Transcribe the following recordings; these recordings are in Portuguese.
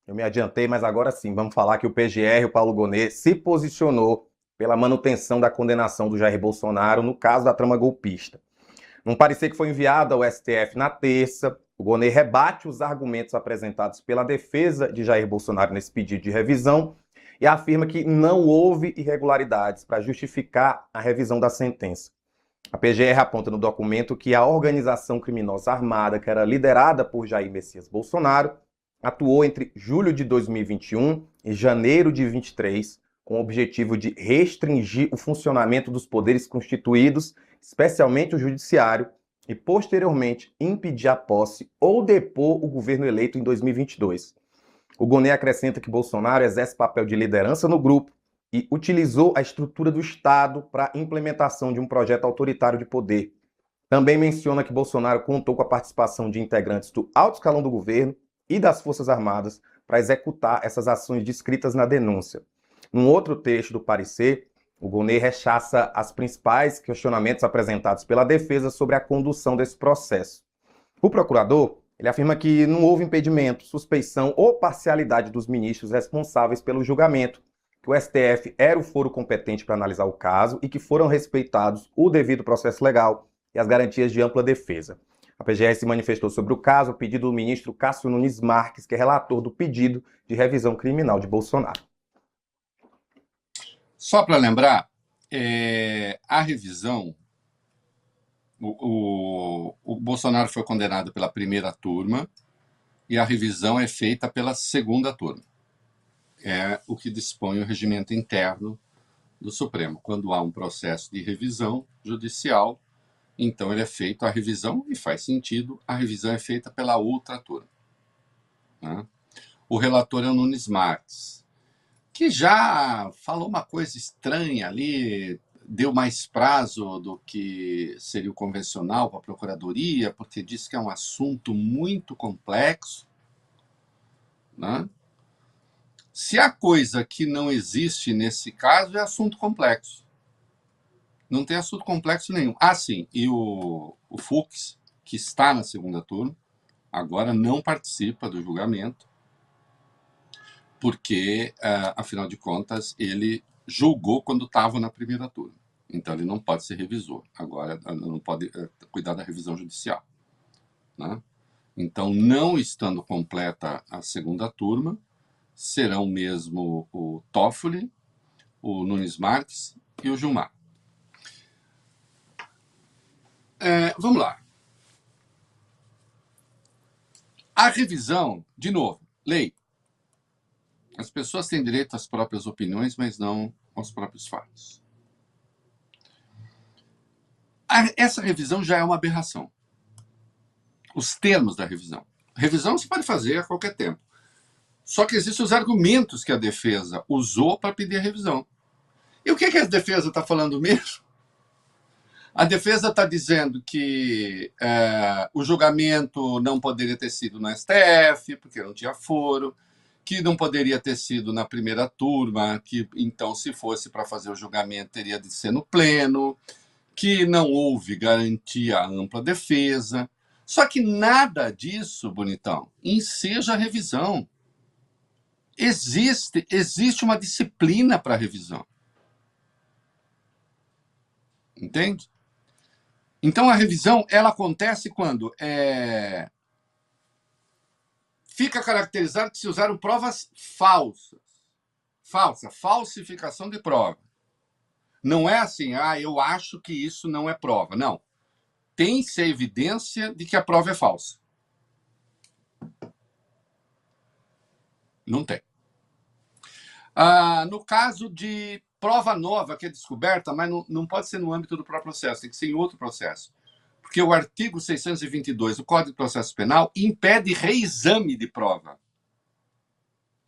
Eu me adiantei, mas agora sim, vamos falar que o PGR, o Paulo Gonet, se posicionou pela manutenção da condenação do Jair Bolsonaro no caso da trama golpista. Num parecer que foi enviado ao STF na terça, o Gonet rebate os argumentos apresentados pela defesa de Jair Bolsonaro nesse pedido de revisão e afirma que não houve irregularidades para justificar a revisão da sentença. A PGR aponta no documento que a organização criminosa armada, que era liderada por Jair Messias Bolsonaro, atuou entre julho de 2021 e janeiro de 2023, com o objetivo de restringir o funcionamento dos poderes constituídos, especialmente o judiciário, e posteriormente impedir a posse ou depor o governo eleito em 2022. O Gonet acrescenta que Bolsonaro exerce papel de liderança no grupo e utilizou a estrutura do Estado para a implementação de um projeto autoritário de poder. Também menciona que Bolsonaro contou com a participação de integrantes do alto escalão do governo e das Forças Armadas para executar essas ações descritas na denúncia. Num outro trecho do parecer, o Gonet rechaça as principais questionamentos apresentados pela defesa sobre a condução desse processo. O procurador, ele afirma que não houve impedimento, suspeição ou parcialidade dos ministros responsáveis pelo julgamento, que o STF era o foro competente para analisar o caso e que foram respeitados o devido processo legal e as garantias de ampla defesa. A PGR se manifestou sobre o caso a pedido do ministro Cássio Nunes Marques, que é relator do pedido de revisão criminal de Bolsonaro. Só para lembrar, a revisão, o Bolsonaro foi condenado pela primeira turma e a revisão é feita pela segunda turma. É o que dispõe o regimento interno do Supremo. Quando há um processo de revisão judicial, então ele é feito a revisão, e faz sentido, a revisão é feita pela outra turma. Né? O relator é o Nunes Marques, que já falou uma coisa estranha ali, deu mais prazo do que seria o convencional para a Procuradoria, porque disse que é um assunto muito complexo. Né? Se há coisa que não existe nesse caso, é assunto complexo. Não tem assunto complexo nenhum. Ah, sim, e o Fux, que está na segunda turma, agora não participa do julgamento, porque, afinal de contas, ele julgou quando estava na primeira turma. Então, ele não pode ser revisor. Agora, não pode cuidar da revisão judicial. Né? Então, não estando completa a segunda turma, serão mesmo o Toffoli, o Nunes Marques e o Gilmar. Vamos lá. A revisão, de novo, lei. As pessoas têm direito às próprias opiniões, mas não aos próprios fatos. Essa revisão já é uma aberração. Os termos da revisão. Revisão se pode fazer a qualquer tempo. Só que existem os argumentos que a defesa usou para pedir a revisão. E o que a defesa está falando mesmo? A defesa está dizendo que o julgamento não poderia ter sido no STF, porque não tinha foro, que não poderia ter sido na primeira turma, que então, se fosse para fazer o julgamento, teria de ser no pleno, que não houve garantia à ampla defesa. Só que nada disso, bonitão, enseja a revisão. Existe uma disciplina para a revisão. Entende? Então, a revisão ela acontece quando fica caracterizado que se usaram provas falsas. Falsificação de prova. Não é assim, eu acho que isso não é prova. Não. Tem-se a evidência de que a prova é falsa. Não tem. No caso de prova nova que é descoberta, mas não pode ser no âmbito do próprio processo, tem que ser em outro processo. Porque o artigo 622 do Código de Processo Penal impede reexame de prova.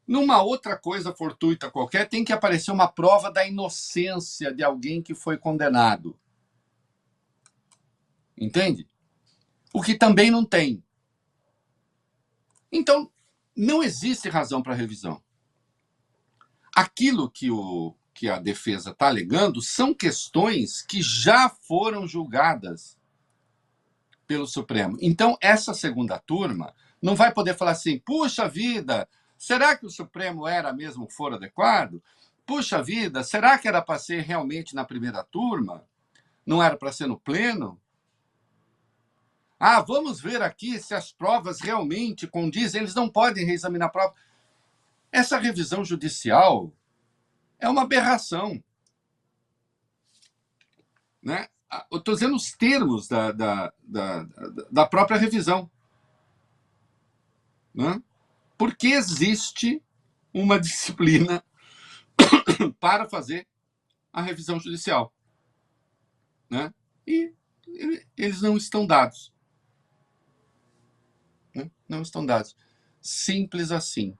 Numa outra coisa fortuita qualquer, tem que aparecer uma prova da inocência de alguém que foi condenado. Entende? O que também não tem. Então, não existe razão para revisão. Aquilo que a defesa está alegando são questões que já foram julgadas pelo Supremo. Então, essa segunda turma não vai poder falar assim, puxa vida, Será que o Supremo era mesmo foro adequado? Puxa vida, será que era para ser realmente na primeira turma? Não era para ser no pleno? Ah, vamos ver aqui se as provas realmente condizem. Eles não podem reexaminar a prova. Essa revisão judicial é uma aberração. Né? Eu estou dizendo os termos da própria revisão. Né? Porque existe uma disciplina para fazer a revisão judicial. Né? E eles não estão dados. Né? Não estão dados. Simples assim.